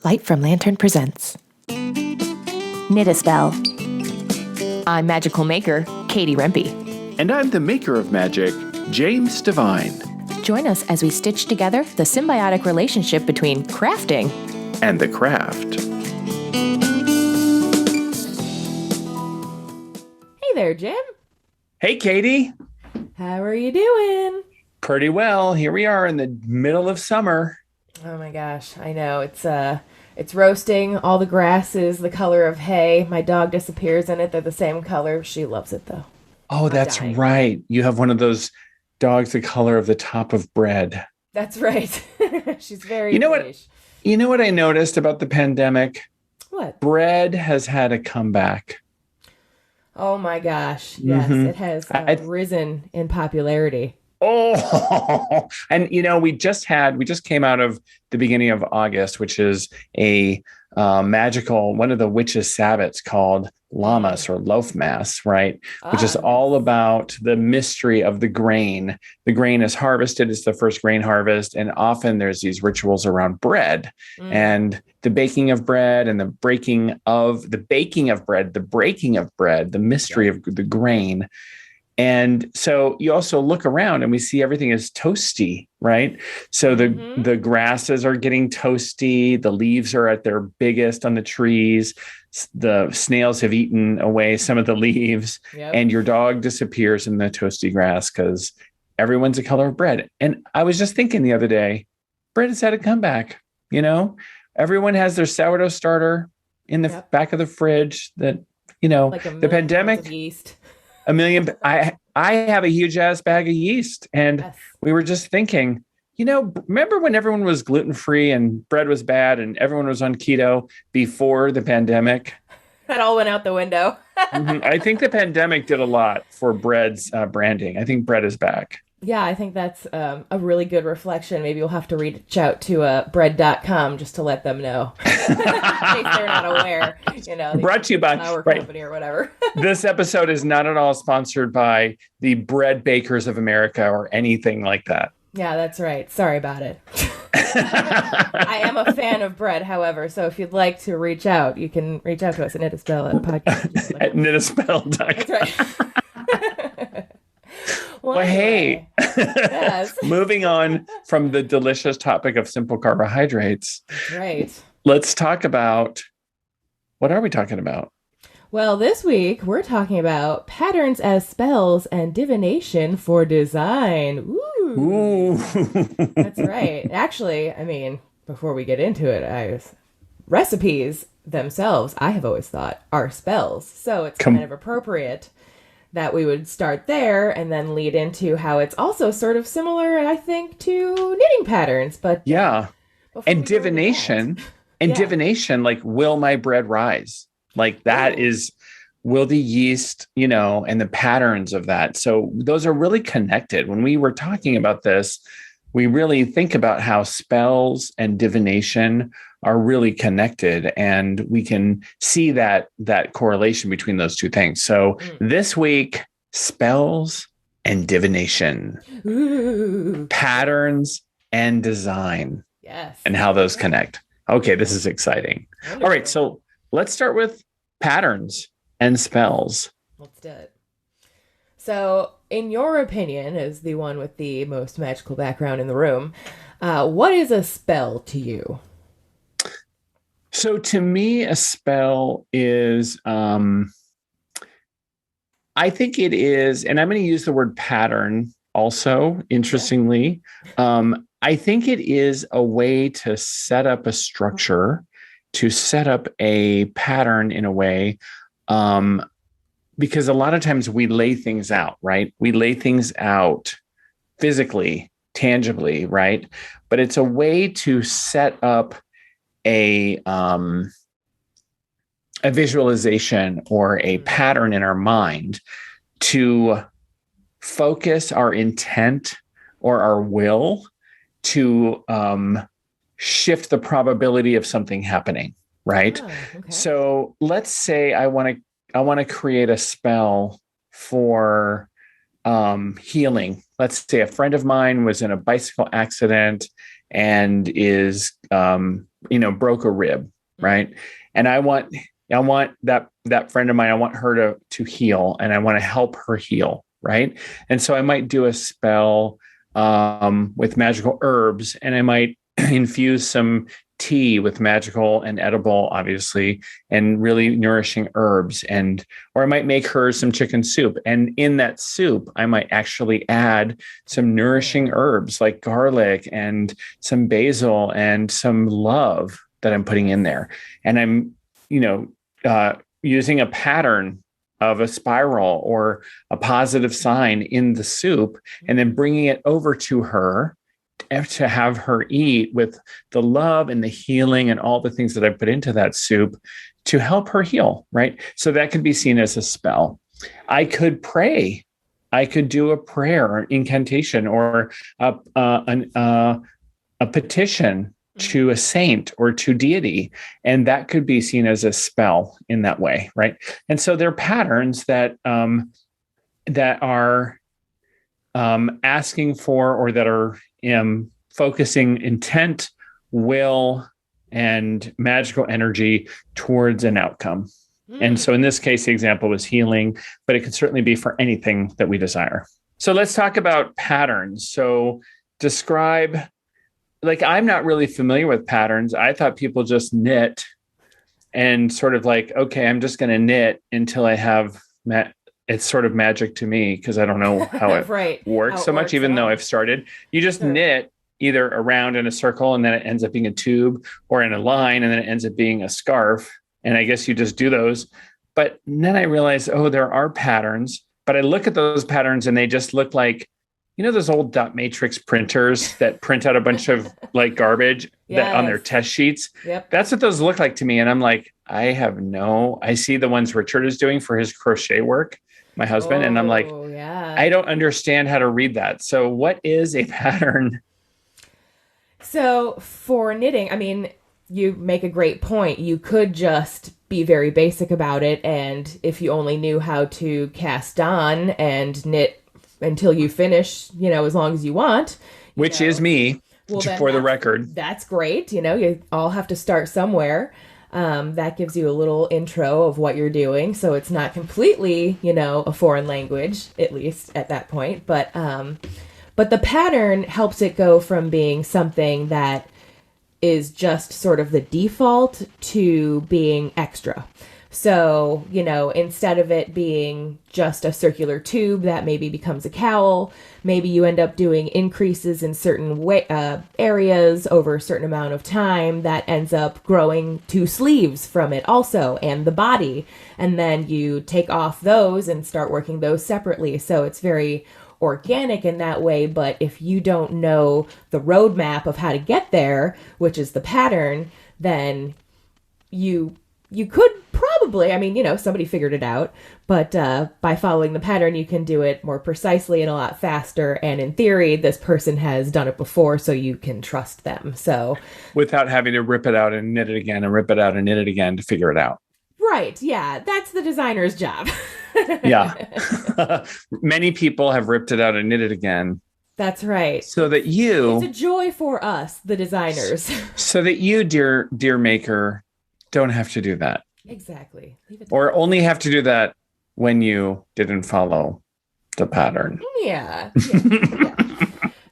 Light from Lantern presents Knit a Spell. I'm Magical Maker, Katie Rempe. And I'm the Maker of Magic, James Devine. Join us as we stitch together the symbiotic relationship between crafting and the craft. Hey there, Jim. Hey, Katie. How are you doing? Pretty well. Here we are in the middle of summer. Oh my gosh, I know. It's roasting. All the grass is the color of hay. My dog disappears in it. They're the same color. She loves it, though. Oh, that's right. You have one of those dogs the color of the top of bread. That's right. She's very beige. You know what I noticed about the pandemic? What? Bread has had a comeback. Oh my gosh. Yes, It has risen in popularity. Oh, and we just came out of the beginning of August, which is a magical, one of the witches' Sabbats called Lammas or Loaf Mass, right? Which is all about the mystery of the grain. The grain is harvested. It's the first grain harvest. And often there's these rituals around bread and the baking of bread and the baking of bread, the mystery of the grain. And so you also look around and we see everything is toasty, right? So the grasses are getting toasty. The leaves are at their biggest on the trees. The snails have eaten away some of the leaves and your dog disappears in the toasty grass because everyone's a color of bread. And I was just thinking the other day, bread has had a comeback. Everyone has their sourdough starter in the back of the fridge that, like the pandemic. Yeast. A million. I have a huge ass bag of yeast. And we were just thinking, remember when everyone was gluten-free and bread was bad and everyone was on keto before the pandemic? That all went out the window. I think the pandemic did a lot for bread's branding. I think bread is back. Yeah, I think that's a really good reflection. Maybe you'll have to reach out to bread.com just to let them know. In case they're not aware. Brought to you by our company or whatever. This episode is not at all sponsored by the Bread Bakers of America or anything like that. Yeah, that's right. Sorry about it. I am a fan of bread, however, so if you'd like to reach out, you can reach out to us at Knitaspell at podcast. At knitaspell.com. That's right. Well, hey, yes. Moving on from the delicious topic of simple carbohydrates. Right. Let's talk about, what are we talking about? Well, this week we're talking about patterns as spells and divination for design. Ooh. That's right. Actually, before we get into it, recipes themselves, I have always thought, are spells. So it's kind of appropriate that we would start there and then lead into how it's also sort of similar, I think, to knitting patterns. But and divination, divination, like, will my bread rise? Like that is, will the yeast, and the patterns of that. So those are really connected. When we were talking about this, we really think about how spells and divination are really connected, and we can see that correlation between those two things. So this week, spells and divination, patterns and design, and how those connect. Okay, this is exciting. Wonderful. All right, so let's start with patterns and spells. Let's do it. So, in your opinion, as the one with the most magical background in the room, what is a spell to you? So to me, a spell is, I think it is, and I'm going to use the word pattern also, interestingly. I think it is a way to set up a structure, to set up a pattern in a way, because a lot of times we lay things out, right? We lay things out physically, tangibly, right? But it's a way to set up a visualization or a pattern in our mind to focus our intent or our will to shift the probability of something happening, right? Oh, okay. So let's say I want to create a spell for healing. Let's say a friend of mine was in a bicycle accident and is, broke a rib, right? And I want that friend of mine, I want her to heal, and I want to help her heal, right? And so I might do a spell with magical herbs, and I might infuse some tea with magical and edible, obviously, and really nourishing herbs, or I might make her some chicken soup, and in that soup I might actually add some nourishing herbs like garlic and some basil and some love that I'm putting in there, and I'm using a pattern of a spiral or a positive sign in the soup, and then bringing it over to her to have her eat with the love and the healing and all the things that I put into that soup to help her heal, right? So that could be seen as a spell. I could pray. I could do a prayer or incantation or a petition to a saint or to deity, and that could be seen as a spell in that way, right? And so there are patterns that are asking for, or that are focusing intent, will, and magical energy towards an outcome. And so in this case, the example was healing, but it could certainly be for anything that we desire. So let's talk about patterns. So describe, I'm not really familiar with patterns. I thought people just knit and sort of okay, I'm just going to knit until I have it's sort of magic to me because I don't know how it right. works how it so much, works even though I've started. You just knit either around in a circle, and then it ends up being a tube, or in a line, and then it ends up being a scarf. And I guess you just do those. But then I realized, there are patterns, but I look at those patterns and they just look like, those old dot matrix printers that print out a bunch of garbage that on their test sheets. Yep. That's what those look like to me. And I'm like, I see the ones Richard is doing for his crochet work, my husband. And I'm like, I don't understand how to read that. So what is a pattern? So for knitting, you make a great point. You could just be very basic about it. And if you only knew how to cast on and knit until you finish, as long as you want. Which is me, for the record. That's great. You all have to start somewhere. That gives you a little intro of what you're doing. So it's not completely, a foreign language, at least at that point. But the pattern helps it go from being something that is just sort of the default to being extra. So, instead of it being just a circular tube that maybe becomes a cowl, maybe you end up doing increases in certain areas over a certain amount of time that ends up growing 2 sleeves from it also, and the body. And then you take off those and start working those separately. So it's very organic in that way. But if you don't know the roadmap of how to get there, which is the pattern, then you could probably, somebody figured it out, but by following the pattern, you can do it more precisely and a lot faster. And in theory, this person has done it before, so you can trust them. So without having to rip it out and knit it again and rip it out and knit it again to figure it out. Right. Yeah. That's the designer's job. Yeah. Many people have ripped it out and knit it again. That's right. So that it's a joy for us, the designers. So that you, dear maker, don't have to do that. Exactly. Or only have to do that when you didn't follow the pattern. Yeah.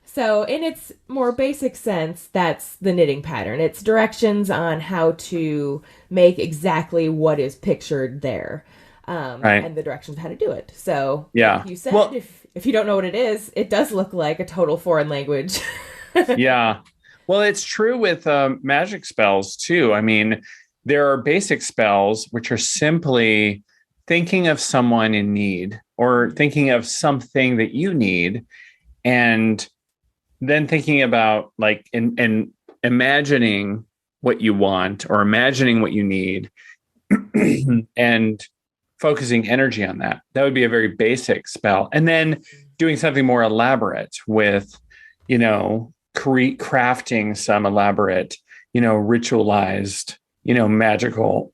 So in its more basic sense, that's the knitting pattern. It's directions on how to make exactly what is pictured there. Right. And the directions how to do it. So like you said, if you don't know what it is, it does look like a total foreign language. Yeah. Well, it's true with magic spells too. There are basic spells which are simply thinking of someone in need or thinking of something that you need, and then thinking about and imagining what you want or imagining what you need and focusing energy on that. That would be a very basic spell. And then doing something more elaborate with, crafting some elaborate, ritualized, magical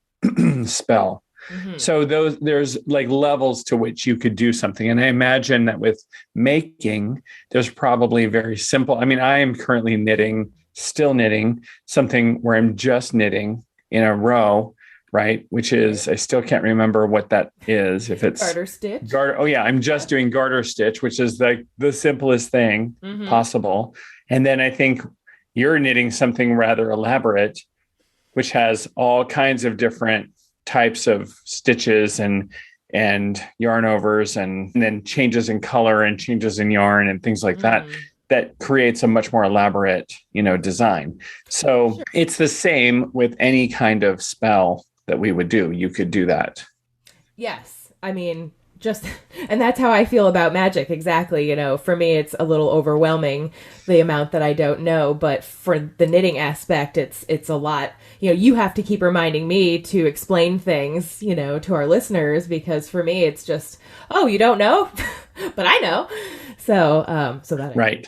spell. Mm-hmm. So there's levels to which you could do something. And I imagine that with making, there's probably very simple. I am currently knitting still knitting, something where I'm just knitting in a row, right? Which is, I still can't remember what that is. If it's garter stitch. Oh yeah, I'm just doing garter stitch, which is like the simplest thing possible. And then I think you're knitting something rather elaborate, which has all kinds of different types of stitches and yarn overs and then changes in color and changes in yarn and things like that. That creates a much more elaborate, design. So it's the same with any kind of spell that we would do. You could do that. Yes. I mean, and that's how I feel about magic. Exactly. For me, it's a little overwhelming, the amount that I don't know, but for the knitting aspect, it's a lot. You have to keep reminding me to explain things, to our listeners, because for me, it's just, oh, you don't know, but I know. So that right.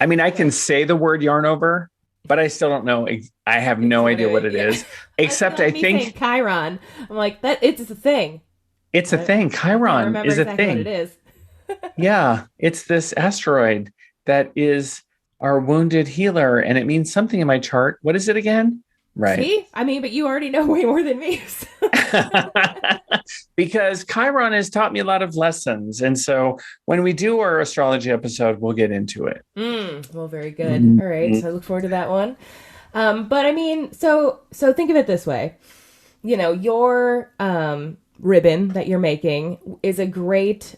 I mean, I can say the word yarn over, but I still don't know. I have no idea what it is, except I think Chiron. I'm like, that it's a thing. It's a thing. Chiron is a thing. What it is. Yeah, it's this asteroid that is our wounded healer, and it means something in my chart. What is it again? Right. See? I mean, but you already know way more than me. Because Chiron has taught me a lot of lessons. And so when we do our astrology episode, we'll get into it. Well, very good. All right. So I look forward to that one. But I mean, so think of it this way. Your ribbon that you're making is a great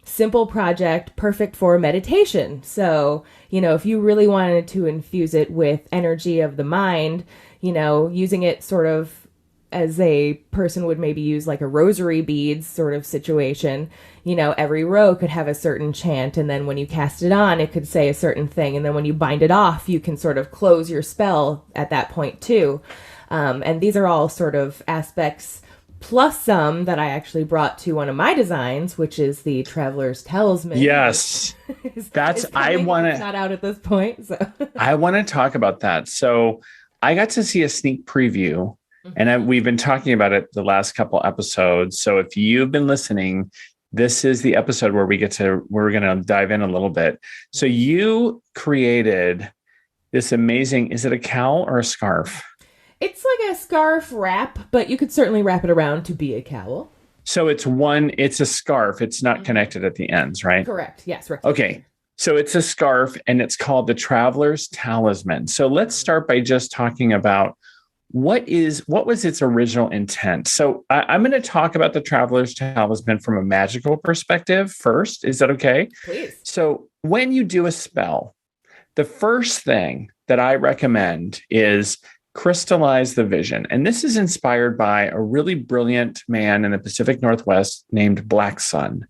simple project, perfect for meditation. So, if you really wanted to infuse it with energy of the mind, using it sort of as a person would maybe use like a rosary beads sort of situation, every row could have a certain chant. And then when you cast it on, it could say a certain thing. And then when you bind it off, you can sort of close your spell at that point too. And these are all sort of aspects plus some that I actually brought to one of my designs, which is the Traveler's Talisman. Yes. I want to. It's not out at this point. So I want to talk about that. So I got to see a sneak preview, and we've been talking about it the last couple episodes. So if you've been listening, this is the episode where we're going to dive in a little bit. So you created this amazing, is it a cowl or a scarf? It's like a scarf wrap, but you could certainly wrap it around to be a cowl. So it's a scarf. It's not connected at the ends, right? Correct. Yes. Right. Okay. So it's a scarf and it's called the Traveler's Talisman. So let's start by just talking about what was its original intent. So I'm going to talk about the Traveler's Talisman from a magical perspective first. Is that okay? Please. So when you do a spell, the first thing that I recommend is crystallize the vision. And this is inspired by a really brilliant man in the Pacific Northwest named Black Sun.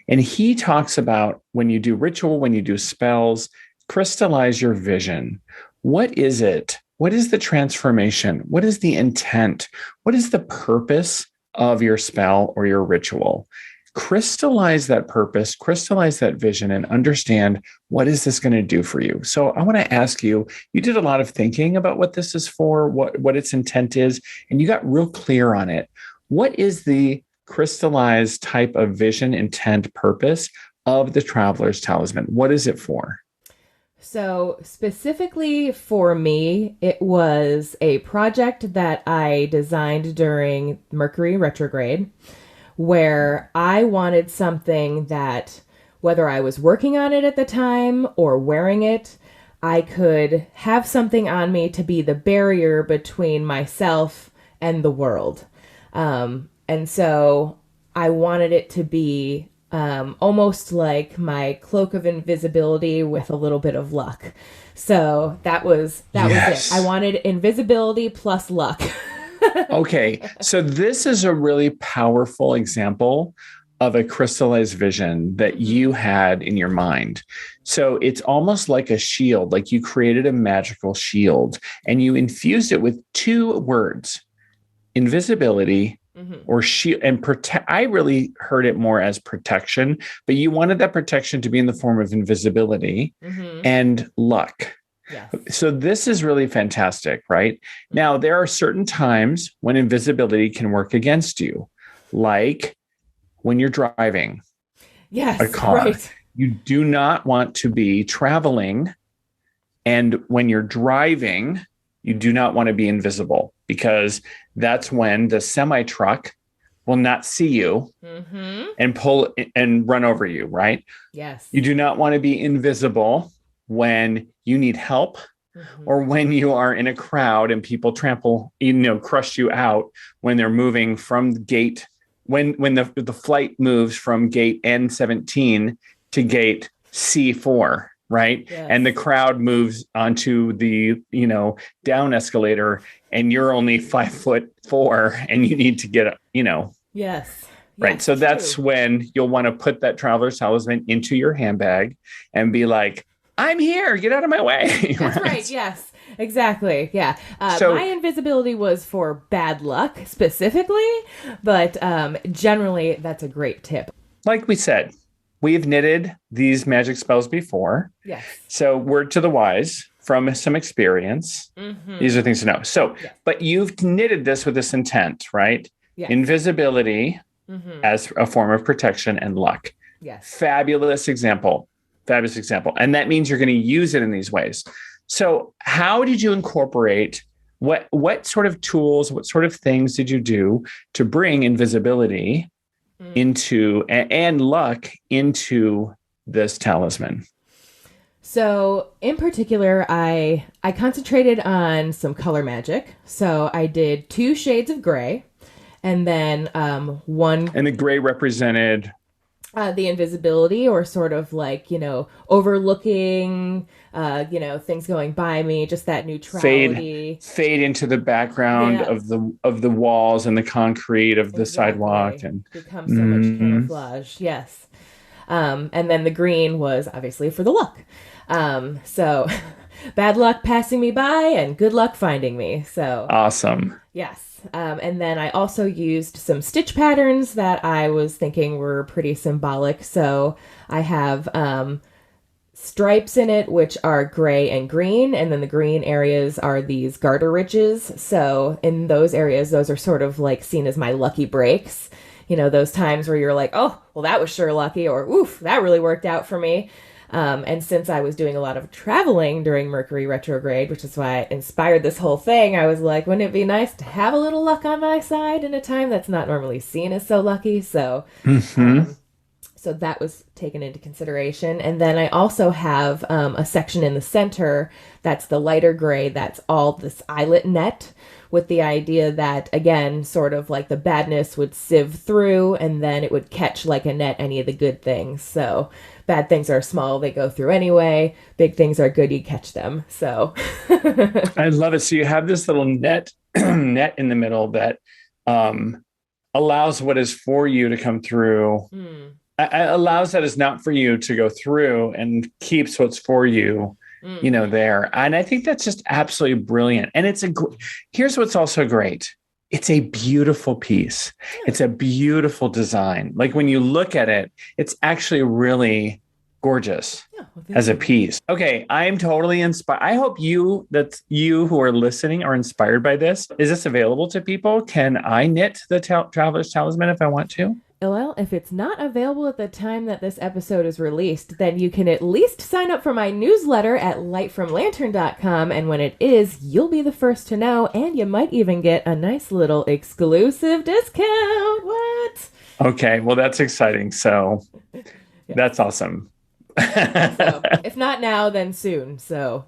And he talks about when you do ritual, when you do spells, crystallize your vision. What is it? What is the transformation? What is the intent? What is the purpose of your spell or your ritual? Crystallize that purpose, crystallize that vision, and understand what is this going to do for you. So I want to ask you, you did a lot of thinking about what this is for, what its intent is, and you got real clear on it. What is the crystallized type of vision, intent, purpose of the Traveler's Talisman? What is it for? So specifically for me, it was a project that I designed during Mercury retrograde, where I wanted something that, whether I was working on it at the time or wearing it, I could have something on me to be the barrier between myself and the world. And so I wanted it to be almost like my cloak of invisibility with a little bit of luck. So that was it. I wanted invisibility plus luck. Okay, so this is a really powerful example of a crystallized vision that you had in your mind. So it's almost like a shield, like you created a magical shield and you infused it with two words, invisibility or shield and protect. I really heard it more as protection, but you wanted that protection to be in the form of invisibility and luck. Yes. So this is really fantastic, right? Now, there are certain times when invisibility can work against you, like when you're driving a car. Right. You do not want to be traveling And when you're driving, you do not want to be invisible, because that's when the semi truck will not see you and pull and run over you, right? Yes. You do not want to be invisible when you need help or when you are in a crowd and people crush you out when they're moving from gate, when the flight moves from gate N17 to gate C4, right? Yes. And the crowd moves onto the, down escalator, and you're only 5'4" and you need to get, Yes. right. Yes, So that's true. when you'll want to put that traveler's talisman into your handbag and be like, I'm here, get out of my way. That's right. Yes, exactly. Yeah. So- my invisibility was for bad luck specifically, but generally that's a great tip. Like we said, we've knitted these magic spells before. Yes. So word to the wise from some experience. These are things to know. So, but you've knitted this with this intent, right? Yes. Invisibility as a form of protection and luck. Yes. Fabulous example. And that means you're going to use it in these ways. So how did you incorporate what sort of tools, what sort of things did you do to bring invisibility into and luck into this talisman? So in particular, I concentrated on some color magic. So I did 2 shades of gray, and then one. And the gray represented The invisibility, or sort of like, overlooking, things going by me, just that neutrality. Fade into the background of the walls and the concrete of the sidewalk, and become so much camouflage. Yes. And then the green was obviously for the luck. So bad luck passing me by and good luck finding me. So awesome. yes. And then I also used some stitch patterns that I was thinking were pretty symbolic. So I have stripes in it, which are gray and green. And then the green areas are these garter ridges. So in those areas, those are sort of like seen as my lucky breaks. Those times where you're like, oh, well, that was sure lucky, or oof, that really worked out for me. And since I was doing a lot of traveling during Mercury retrograde, which is why I inspired this whole thing, I was like, wouldn't it be nice to have a little luck on my side in a time that's not normally seen as so lucky? So, so that was taken into consideration. And then I also have a section in the center that's the lighter gray, that's all this eyelet net, with the idea that, again, sort of like the badness would sieve through and then it would catch like a net any of the good things. So bad things are small, they go through anyway. Big things are good, you catch them. So I love it. So you have this little net in the middle that allows what is for you to come through. Allows that is not for you to go through, and keeps what's for you there. And I think that's just absolutely brilliant. And here's what's also great. It's a beautiful piece. It's a beautiful design. Like when you look at it, it's actually really gorgeous as a piece. Okay. I'm totally inspired. I hope you who are listening are inspired by this. Is this available to people? Can I knit the Traveler's Talisman if I want to? Well, if it's not available at the time that this episode is released, then you can at least sign up for my newsletter at lightfromlantern.com, and when it is, you'll be the first to know, and you might even get a nice little exclusive discount. What? Okay, well, that's exciting. So that's awesome. So, if not now, then soon. So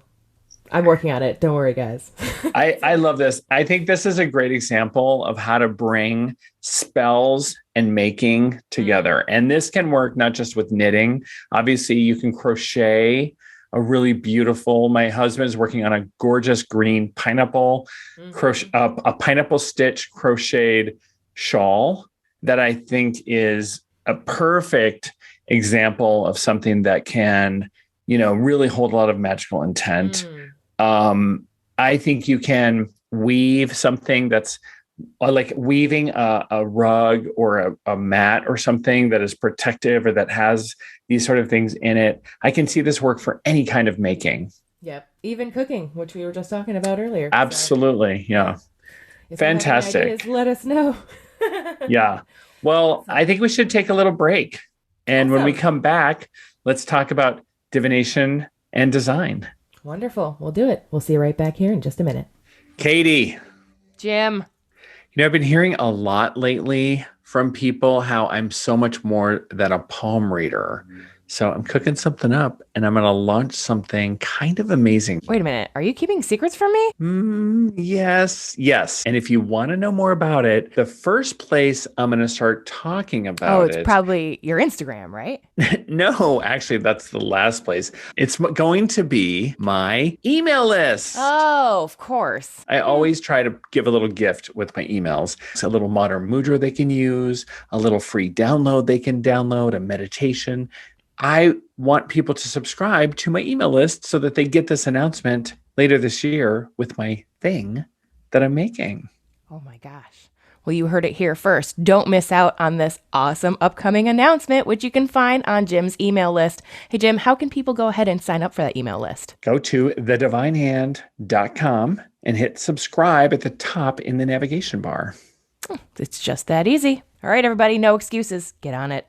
I'm working on it. Don't worry, guys. I love this. I think this is a great example of how to bring spells and making together. And this can work not just with knitting. Obviously, you can crochet a really beautiful, my husband's working on a gorgeous green pineapple, a pineapple stitch crocheted shawl that I think is a perfect example of something that can, really hold a lot of magical intent. I think you can weave something that's like weaving a rug or a mat or something that is protective or that has these sort of things in it. I can see this work for any kind of making. Yep. Even cooking, which we were just talking about earlier. Absolutely. So, yeah. If fantastic. you have any ideas, let us know. Yeah. Well, I think we should take a little break. And when we come back, let's talk about divination and design. Wonderful. We'll do it. We'll see you right back here in just a minute. Katie, Jim. I've been hearing a lot lately from people how I'm so much more than a palm reader. So I'm cooking something up and I'm going to launch something kind of amazing. Wait a minute. Are you keeping secrets from me? Yes. And if you want to know more about it, the first place I'm going to start talking about It's probably your Instagram, right? No, actually, that's the last place. It's going to be my email list. Oh, of course. I always try to give a little gift with my emails. It's a little modern mudra they can use, a little free download they can download, a meditation. I want people to subscribe to my email list so that they get this announcement later this year with my thing that I'm making. Oh my gosh. Well, you heard it here first. Don't miss out on this awesome upcoming announcement, which you can find on Jim's email list. Hey, Jim, how can people go ahead and sign up for that email list? Go to thedivinehand.com and hit subscribe at the top in the navigation bar. It's just that easy. All right, everybody, no excuses. Get on it.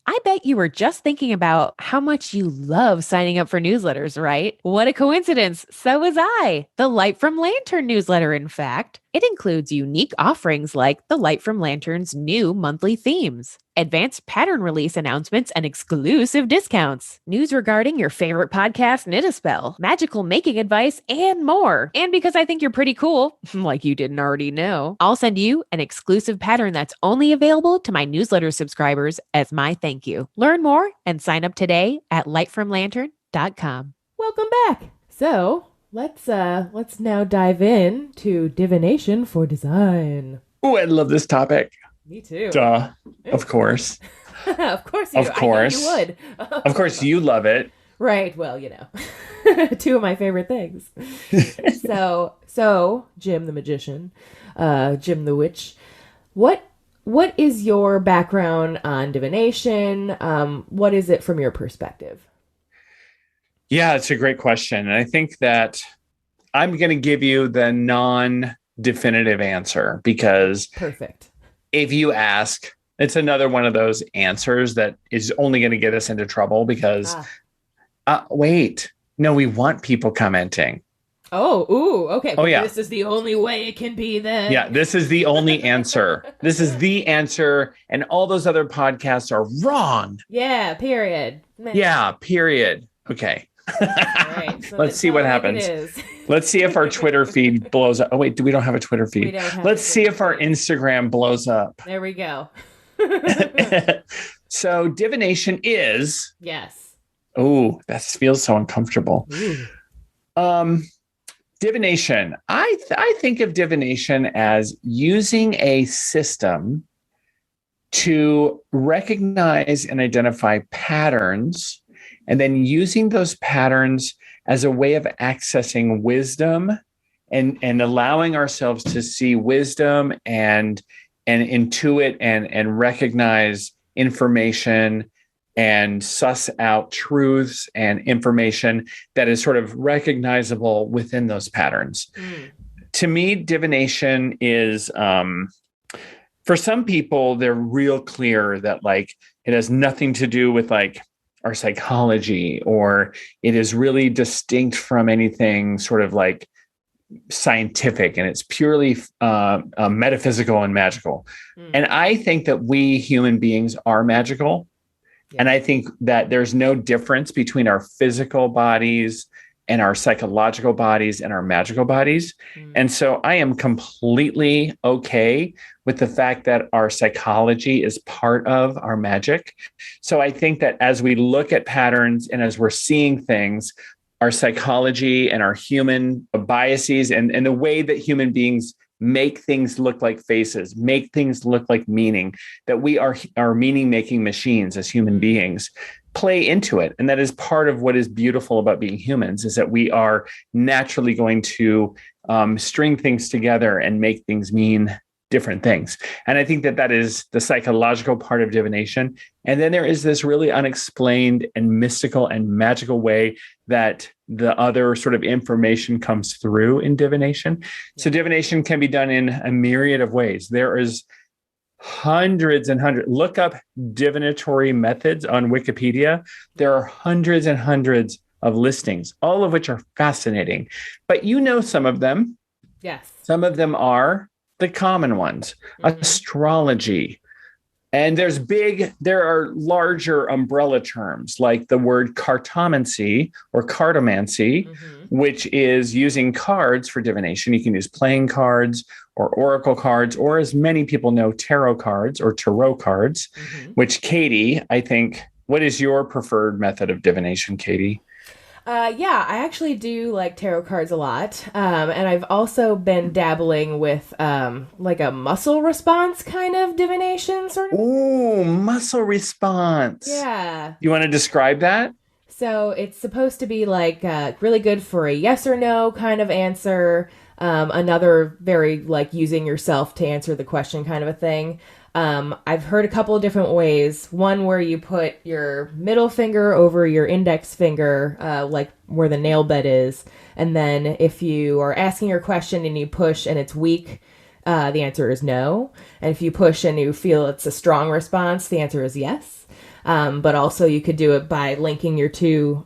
I bet you were just thinking about how much you love signing up for newsletters, right? What a coincidence. So was I. The Light from Lantern newsletter, in fact. It includes unique offerings like the Light from Lantern's new monthly themes, advanced pattern release announcements and exclusive discounts, news regarding your favorite podcast, Knit a Spell, magical making advice, and more. And because I think you're pretty cool, like you didn't already know, I'll send you an exclusive pattern that's only available to my newsletter subscribers as my thank you. Learn more and sign up today at lightfromlantern.com. Welcome back. So let's now dive in to divination for design. Oh, I love this topic. Me too. Duh. Of course. Of course you Of course. I knew you would. Of course you love it. Right. Well, two of my favorite things. So Jim the magician, Jim the witch, what is your background on divination? What is it from your perspective? Yeah, it's a great question. And I think that I'm going to give you the non-definitive answer because perfect. If you ask, it's another one of those answers that is only going to get us into trouble because, wait, no, we want people commenting. Okay. Oh, yeah. This is the only way it can be then. Yeah, this is the only answer. This is the answer. And all those other podcasts are wrong. Yeah, period. Yeah, period. Okay. All right, so let's see what happens. Let's see if our Twitter feed blows up. Oh, wait, we don't have a Twitter feed. Let's see if our Instagram blows up. There we go. So divination is... Yes. Oh, that feels so uncomfortable. Divination. I think of divination as using a system to recognize and identify patterns and then using those patterns as a way of accessing wisdom and allowing ourselves to see wisdom and intuit and recognize information and suss out truths and information that is sort of recognizable within those patterns. To me, divination is, for some people, they're real clear that like it has nothing to do with like our psychology, or it is really distinct from anything sort of like scientific, and it's purely metaphysical and magical. And I think that we human beings are magical. And I think that there's no difference between our physical bodies and our psychological bodies and our magical bodies. And so I am completely okay with the fact that our psychology is part of our magic. So I think that as we look at patterns and as we're seeing things, our psychology and our human biases and the way that human beings make things look like faces, make things look like meaning, that we are meaning-making machines as human beings, play into it. And that is part of what is beautiful about being humans, is that we are naturally going to string things together and make things mean different things. And I think that that is the psychological part of divination. And then there is this really unexplained and mystical and magical way that the other sort of information comes through in divination. So divination can be done in a myriad of ways. There is hundreds and hundreds. Look up divinatory methods on Wikipedia. There are hundreds and hundreds of listings, all of which are fascinating. But you know some of them. Yes. Some of them are the common ones. Astrology. And there are larger umbrella terms like the word cartomancy or cartomancy, which is using cards for divination. You can use playing cards or oracle cards, or as many people know, tarot cards or tarot cards, which Katie, I think, what is your preferred method of divination, Katie? Yeah, I actually do like tarot cards a lot. And I've also been dabbling with like a muscle response kind of divination sort of. Ooh, muscle response. Yeah. You want to describe that? So it's supposed to be like really good for a yes or no kind of answer. Another very like using yourself to answer the question kind of a thing. I've heard a couple of different ways. One where you put your middle finger over your index finger, like where the nail bed is. And then if you are asking your question and you push and it's weak, the answer is no. And if you push and you feel it's a strong response, the answer is yes. But also you could do it by linking your two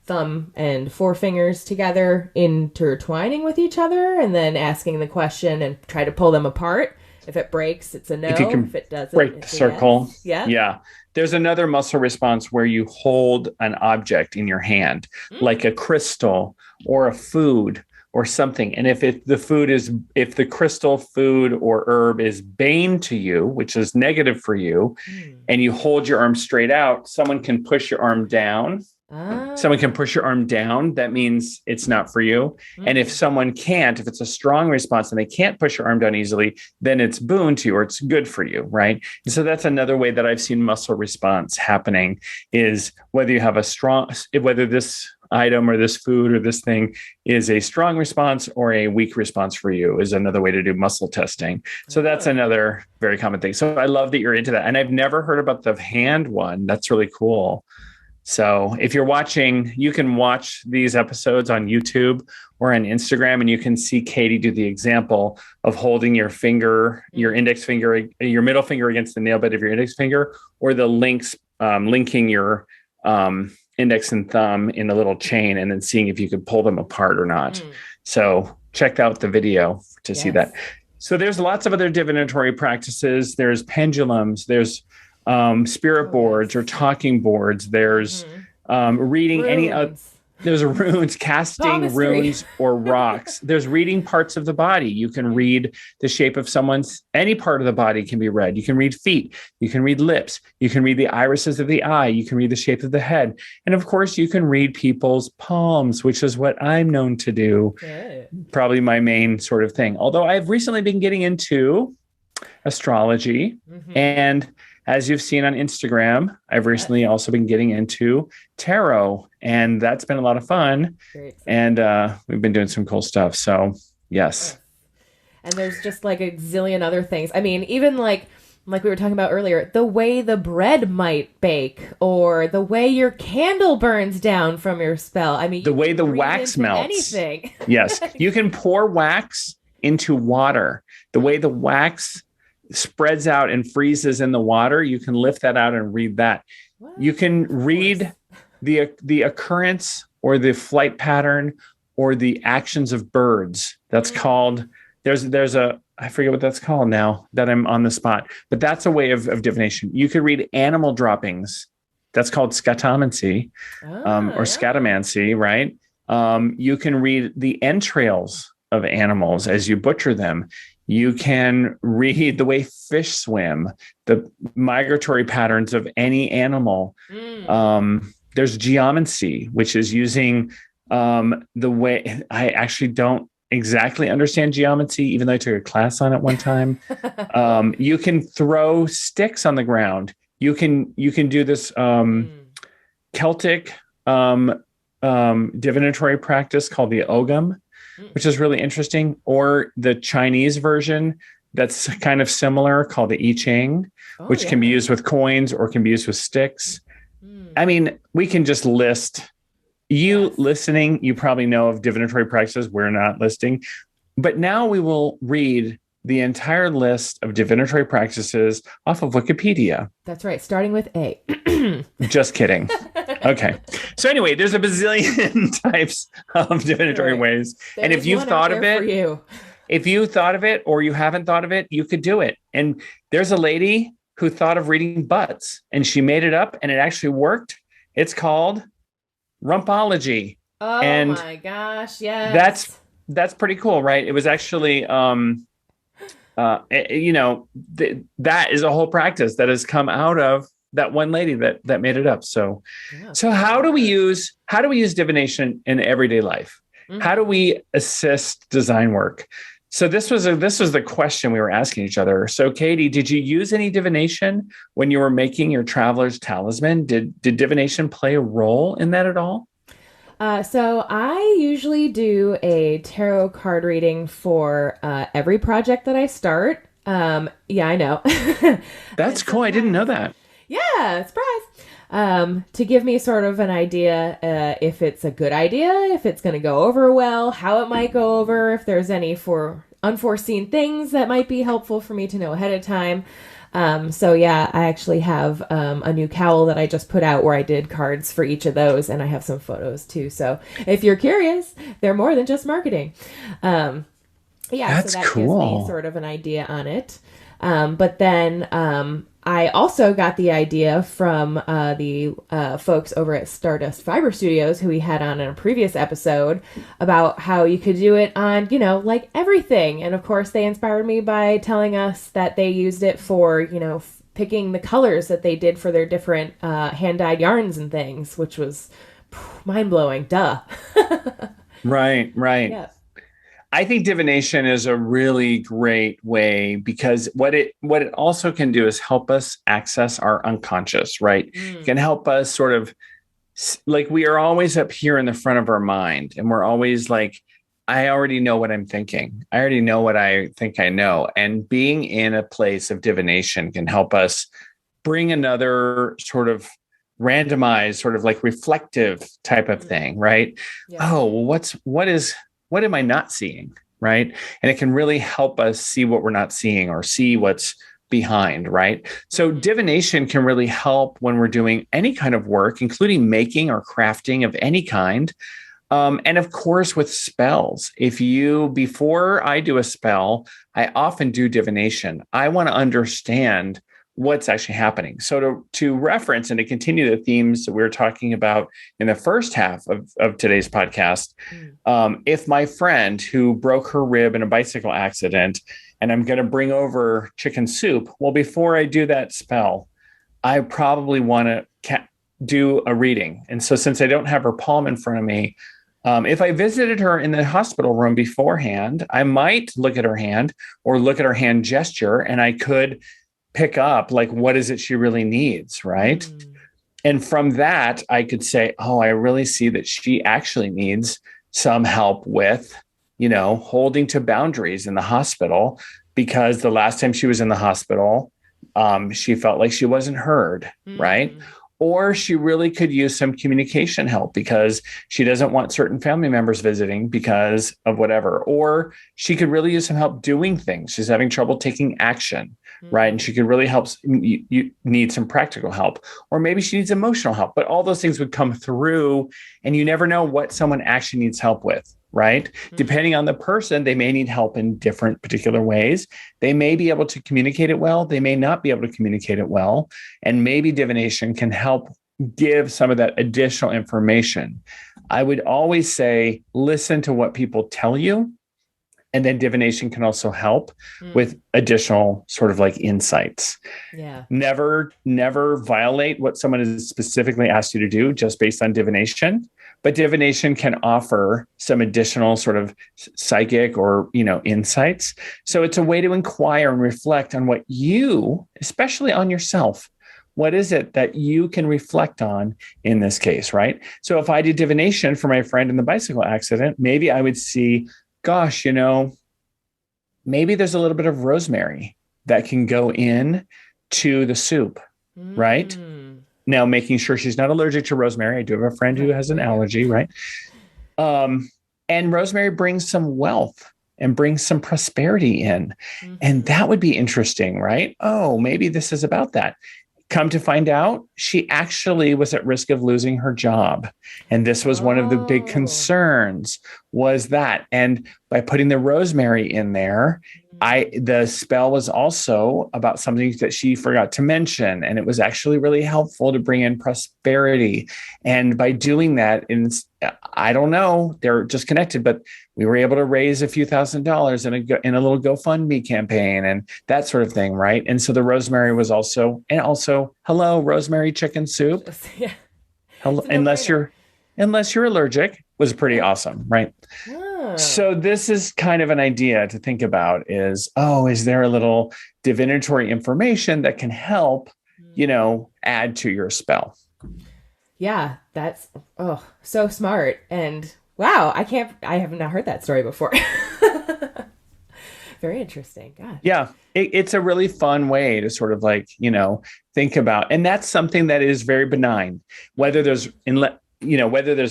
thumb and forefingers together, intertwining with each other, and then asking the question and try to pull them apart. If it breaks, it's a no. If it doesn't, break the circle. Yes. Yeah. There's another muscle response where you hold an object in your hand, like a crystal or a food or something. And if the crystal, food, or herb is bane to you, which is negative for you, and you hold your arm straight out, someone can push your arm down. Someone can push your arm down. That means it's not for you. And if someone can't, if it's a strong response and they can't push your arm down easily, then it's boon to you or it's good for you, right? And so that's another way that I've seen muscle response happening is whether you have whether this item or this food or this thing is a strong response or a weak response for you is another way to do muscle testing. So that's another very common thing. So I love that you're into that. And I've never heard about the hand one. That's really cool. So if you're watching, you can watch these episodes on YouTube or on Instagram, and you can see Katie do the example of holding your finger, your index finger, your middle finger against the nail bed of your index finger, or the linking your index and thumb in a little chain, and then seeing if you could pull them apart or not. So check out the video to see that. So there's lots of other divinatory practices. There's pendulums. There's spirit boards or talking boards. There's reading Runes. there's runes, casting Palmistry. runes or rocks. There's reading parts of the body. You can read the shape of any part of the body can be read. You can read feet. You can read lips. You can read the irises of the eye. You can read the shape of the head. And of course, you can read people's palms, which is what I'm known to do. Good. Probably my main sort of thing. Although I've recently been getting into astrology and as you've seen on Instagram, I've recently also been getting into tarot, and that's been a lot of fun. And we've been doing some cool stuff. So, yes. And there's just like a zillion other things. I mean, even like we were talking about earlier, the way the bread might bake or the way your candle burns down from your spell. I mean, the way the wax melts. Anything. Yes. You can pour wax into water. The way the wax spreads out and freezes in the water, you can lift that out and read that. What? You can read the occurrence or the flight pattern or the actions of birds. That's called, I forget what that's called now that I'm on the spot, but that's a way of divination. You could read animal droppings. That's called scatomancy or scatomancy, right? You can read the entrails of animals as you butcher them. You can read the way fish swim, the migratory patterns of any animal. There's geomancy, which is using the way, I actually don't exactly understand geomancy, even though I took a class on it one time. You can throw sticks on the ground. You can do this Celtic divinatory practice called the ogam, which is really interesting, or the Chinese version that's kind of similar called the I Ching, which can be used with coins or can be used with sticks. I mean, we can just list. Listening, you probably know of divinatory practices. We're not listing. But now we will read the entire list of divinatory practices off of Wikipedia. That's right. Starting with A. Just kidding. Okay. So anyway, there's a bazillion types of divinatory ways. And if you've thought of it, if you thought of it or you haven't thought of it, you could do it. And there's a lady who thought of reading butts and she made it up and it actually worked. It's called rumpology. Oh and my gosh. Yes. That's pretty cool, right? It was actually, that is a whole practice that has come out of that one lady that made it up. So how do we use divination in everyday life? Mm-hmm. How do we assist design work? So this was the question we were asking each other. So Katie, did you use any divination when you were making your traveler's talisman? Did divination play a role in that at all? So I usually do a tarot card reading for every project that I start. Yeah, I know. That's cool. I didn't know that. Yeah, surprise. To give me sort of an idea if it's a good idea, if it's going to go over well, how it might go over, if there's any unforeseen things that might be helpful for me to know ahead of time. So yeah, I actually have a new cowl that I just put out where I did cards for each of those, and I have some photos too. So if you're curious, they're more than just marketing. Yeah, that's so that cool. gives me sort of an idea on it. But then I also got the idea from the folks over at Stardust Fiber Studios, who we had on in a previous episode, about how you could do it on, like everything. And of course, they inspired me by telling us that they used it for, picking the colors that they did for their different hand-dyed yarns and things, which was mind-blowing. Duh. Right. Yeah. I think divination is a really great way because what it also can do is help us access our unconscious, right? It can help us sort of like we are always up here in the front of our mind and we're always like, I already know what I'm thinking. I already know what I think I know. And being in a place of divination can help us bring another sort of randomized, sort of like reflective type of thing, right? Yeah. Oh, well, what am I not seeing? Right. And it can really help us see what we're not seeing or see what's behind. Right. So divination can really help when we're doing any kind of work, including making or crafting of any kind. And of course, with spells, before I do a spell, I often do divination. I want to understand what's actually happening. So to reference and to continue the themes that we were talking about in the first half of today's podcast, if my friend who broke her rib in a bicycle accident and I'm going to bring over chicken soup, well, before I do that spell, I probably want to do a reading. And so since I don't have her palm in front of me, if I visited her in the hospital room beforehand, I might look at her hand or look at her hand gesture, and I could pick up like, what is it she really needs, right? And from that, I could say, oh, I really see that she actually needs some help with, holding to boundaries in the hospital, because the last time she was in the hospital, she felt like she wasn't heard, right? Or she really could use some communication help because she doesn't want certain family members visiting because of whatever. Or she could really use some help doing things. She's having trouble taking action, right? And she could really help. You need some practical help, or maybe she needs emotional help. But all those things would come through, and you never know what someone actually needs help with, right? Depending on the person, they may need help in different particular ways. They may be able to communicate it well. They may not be able to communicate it well. And maybe divination can help give some of that additional information. I would always say, listen to what people tell you. And then divination can also help with additional sort of like insights. Yeah. Never violate what someone has specifically asked you to do just based on divination. But divination can offer some additional sort of psychic or, insights. So it's a way to inquire and reflect on what you, especially on yourself, what is it that you can reflect on in this case, right? So if I did divination for my friend in the bicycle accident, maybe I would see, gosh, maybe there's a little bit of rosemary that can go in to the soup, right? Now, making sure she's not allergic to rosemary. I do have a friend who has an allergy, right? And rosemary brings some wealth and bring some prosperity in. Mhm. And that would be interesting, right? Oh, maybe this is about that. Come to find out, she actually was at risk of losing her job. And this was one of the big Oh. concerns was that. And by putting the rosemary in there, the spell was also about something that she forgot to mention. And it was actually really helpful to bring in prosperity. And by doing that, I don't know, they're just connected, but we were able to raise a few $1,000s in a little GoFundMe campaign and that sort of thing, right? And so the rosemary was also, hello, rosemary chicken soup. Yeah. Hello, It's a no-brainer. unless you're allergic, was pretty awesome, right? Oh. So this is kind of an idea to think about is there a little divinatory information that can help, add to your spell? Yeah, that's so smart. And wow, I have not heard that story before. Very interesting. God. Yeah, it's a really fun way to sort of think about, and that's something that is very benign, whether there's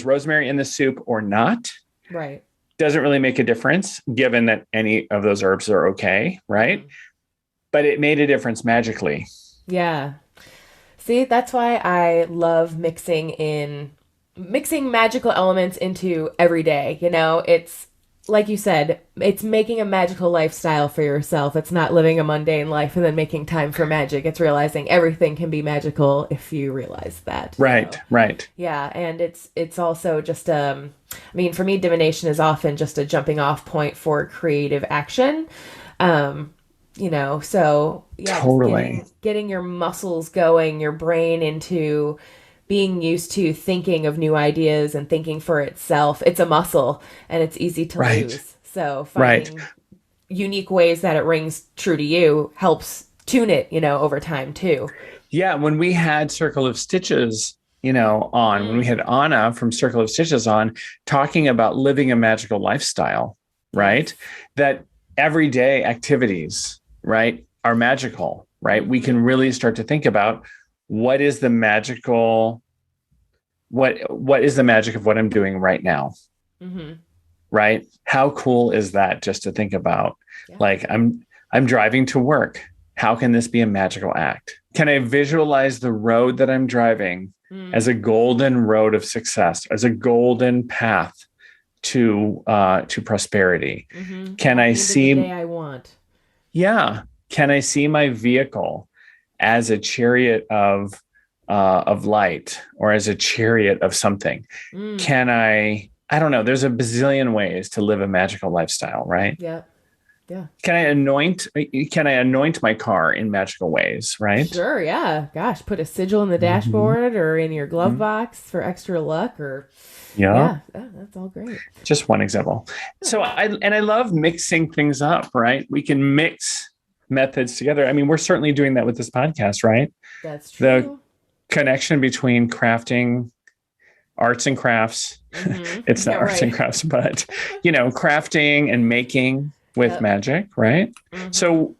rosemary in the soup or not. Right. Doesn't really make a difference given that any of those herbs are okay, right? Mm-hmm. But it made a difference magically. Yeah. See, that's why I love mixing magical elements into every day. It's like you said, it's making a magical lifestyle for yourself. It's not living a mundane life and then making time for magic. It's realizing everything can be magical if you realize that. Right, right. Yeah, and it's also just for me, divination is often just a jumping off point for creative action. So yeah, totally. Getting your muscles going, your brain into being used to thinking of new ideas and thinking for itself. It's a muscle and it's easy to lose. So finding unique ways that it rings true to you helps tune it, over time too. Yeah. When we had Circle of Stitches, when we had Anna from Circle of Stitches on talking about living a magical lifestyle, right? That everyday activities, right, are magical, right? We can really start to think about what is the magic of what I'm doing right now? Mm-hmm. Right? How cool is that just to think about? Yeah. Like I'm driving to work. How can this be a magical act? Can I visualize the road that I'm driving as a golden road of success, as a golden path to prosperity? Mm-hmm. Can I see the day I want? Yeah. Can I see my vehicle as a chariot of light or as a chariot of something? Can I don't know. There's a bazillion ways to live a magical lifestyle, right? Yeah. Yeah. Can I anoint my car in magical ways, right? Sure, yeah. Gosh, put a sigil in the dashboard or in your glove box for extra luck or yeah. Oh, that's all great. Just one example. So I love mixing things up, right? We can mix methods together. I mean, we're certainly doing that with this podcast, right? That's true. The connection between crafting, arts and crafts. Mm-hmm. It's not arts and crafts, but crafting and making with magic, right? Mm-hmm. So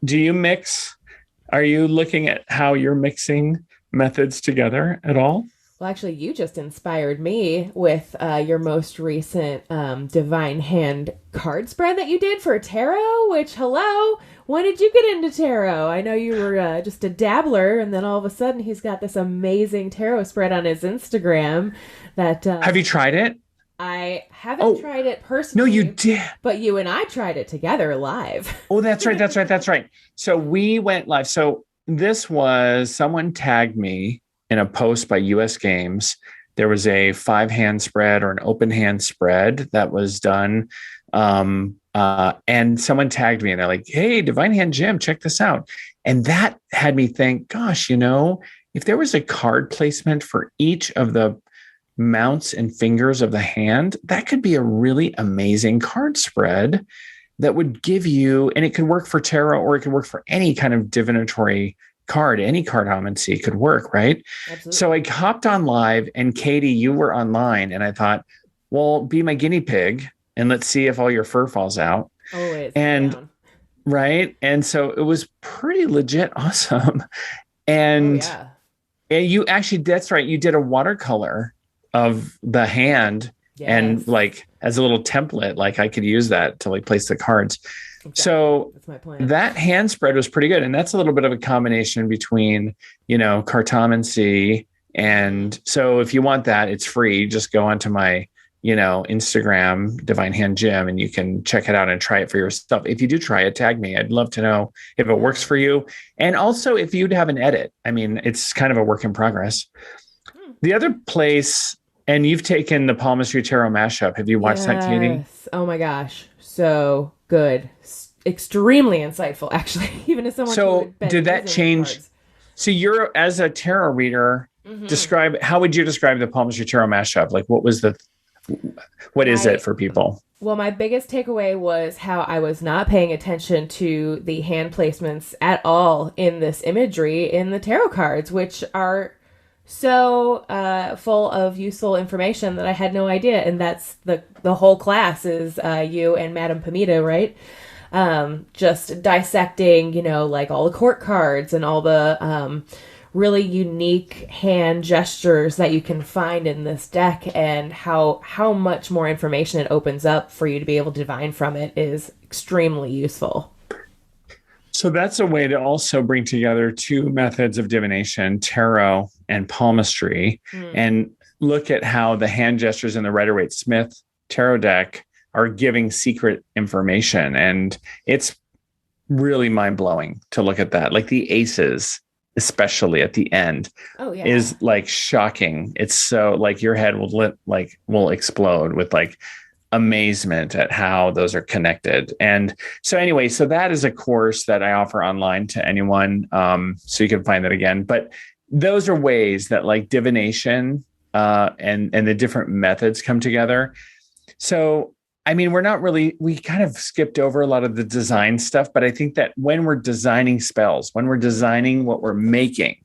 are you looking at how you're mixing methods together at all? Well, actually, you just inspired me with your most recent Divine Hand card spread that you did for tarot, which, hello, when did you get into tarot? I know you were just a dabbler, and then all of a sudden he's got this amazing tarot spread on his Instagram. Have you tried it? I haven't tried it personally. No, you did. But you and I tried it together live. Oh, that's right. So we went live. So this was, someone tagged me in a post by US Games. There was a 5-hand spread or an open hand spread that was done. And someone tagged me and they're like, hey, Divine Hand Jim, check this out. And that had me think, gosh, if there was a card placement for each of the mounts and fingers of the hand, that could be a really amazing card spread that would give you, and it could work for tarot or it could work for any kind of divinatory card, any cartomancy could work, right? Absolutely. So I hopped on live and Katie, you were online and I thought, well, be my guinea pig and let's see if all your fur falls out. Always. And right. And so it was pretty legit awesome. And, and you actually, that's right. You did a watercolor of the hand And Yes. like as a little template, like I could use that to like place the cards. Exactly. So That's my plan. that hand spread was pretty good. And that's a little bit of a combination between, cartomancy. And so if you want that, it's free. Just go onto my, Instagram, Divine Hand Gym, and you can check it out and try it for yourself. If you do try it, tag me. I'd love to know if it works for you. And also if you'd have an edit. I mean, it's kind of a work in progress. The other place, and you've taken the Palmistry Tarot mashup. Have you watched that, Katie? Yes. Oh my gosh. So good. Extremely insightful, actually. Even as someone who So had been did that using change? cards. So you're, as a tarot reader, how would you describe the Palmistry Tarot mashup? Like what is it for people? Well, my biggest takeaway was how I was not paying attention to the hand placements at all in this imagery in the tarot cards, which are so full of useful information that I had no idea. And that's the whole class is you and Madame Pamita, right? Just dissecting, like all the court cards and all the really unique hand gestures that you can find in this deck, and how much more information it opens up for you to be able to divine from it is extremely useful. So that's a way to also bring together two methods of divination, tarot and palmistry, and look at how the hand gestures in the Rider-Waite-Smith tarot deck are giving secret information. And it's really mind-blowing to look at that. Like the aces, especially at the end, is like shocking. It's so like your head will explode with like amazement at how those are connected. And so anyway, so that is a course that I offer online to anyone. So you can find that again. But those are ways that like divination and the different methods come together. So I mean, we kind of skipped over a lot of the design stuff, but I think that when we're designing spells, when we're designing what we're making,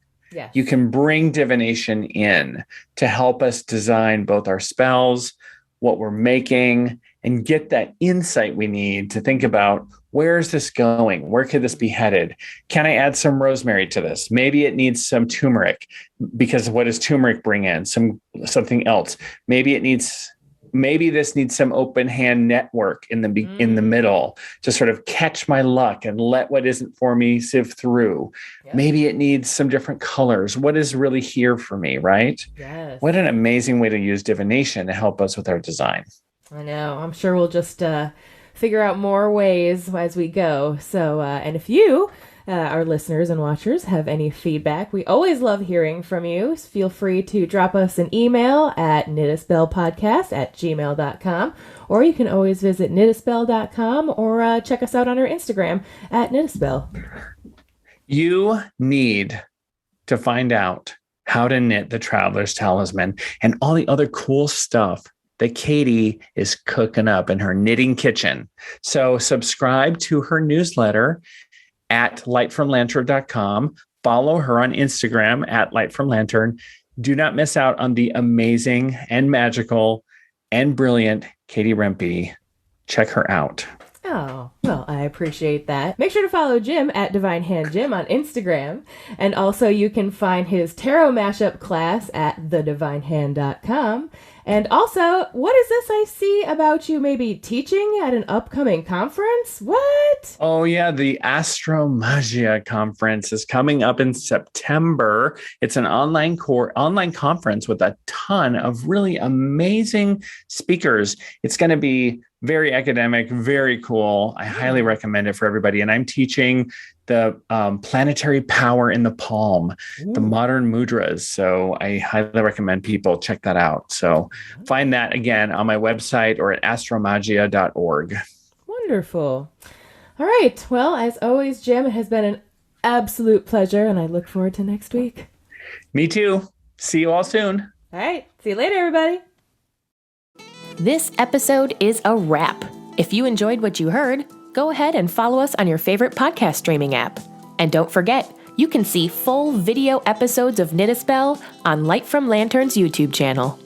you can bring divination in to help us design both our spells, what we're making, and get that insight we need to think about, where is this going? Where could this be headed? Can I add some rosemary to this? Maybe it needs some turmeric, because what does turmeric bring in? Something else. Maybe this needs some open hand network in the middle to sort of catch my luck and let what isn't for me sift through. Yep. Maybe it needs some different colors. What is really here for me, right? Yes. What an amazing way to use divination to help us with our design. I know. I'm sure we'll just figure out more ways as we go. So, and if you, our listeners and watchers, have any feedback, we always love hearing from you. Feel free to drop us an email at knitaspellpodcast@gmail.com, or you can always visit knitaspell.com or check us out on our Instagram at knitaspell. You need to find out how to knit the Traveler's Talisman and all the other cool stuff that Katie is cooking up in her knitting kitchen. So subscribe to her newsletter at lightfromlantern.com. Follow her on Instagram at lightfromlantern. Do not miss out on the amazing and magical and brilliant Katie Rempe. Check her out. Oh, well, I appreciate that. Make sure to follow Jim at Divine Hand Jim on Instagram. And also you can find his tarot mashup class at thedivinehand.com. And also, what is this I see about you maybe teaching at an upcoming conference? What? Oh, yeah. The Astromagia conference is coming up in September. It's an online conference with a ton of really amazing speakers. It's going to be very academic, very cool. I highly recommend it for everybody. And I'm teaching the planetary power in the palm, the modern mudras. So I highly recommend people check that out. So find that again on my website or at astromagia.org. Wonderful. All right. Well, as always, Jim, it has been an absolute pleasure, and I look forward to next week. Me too. See you all soon. All right. See you later, everybody. This episode is a wrap. If you enjoyed what you heard, go ahead and follow us on your favorite podcast streaming app. And don't forget, you can see full video episodes of Knit a Spell on Light from Lantern's YouTube channel.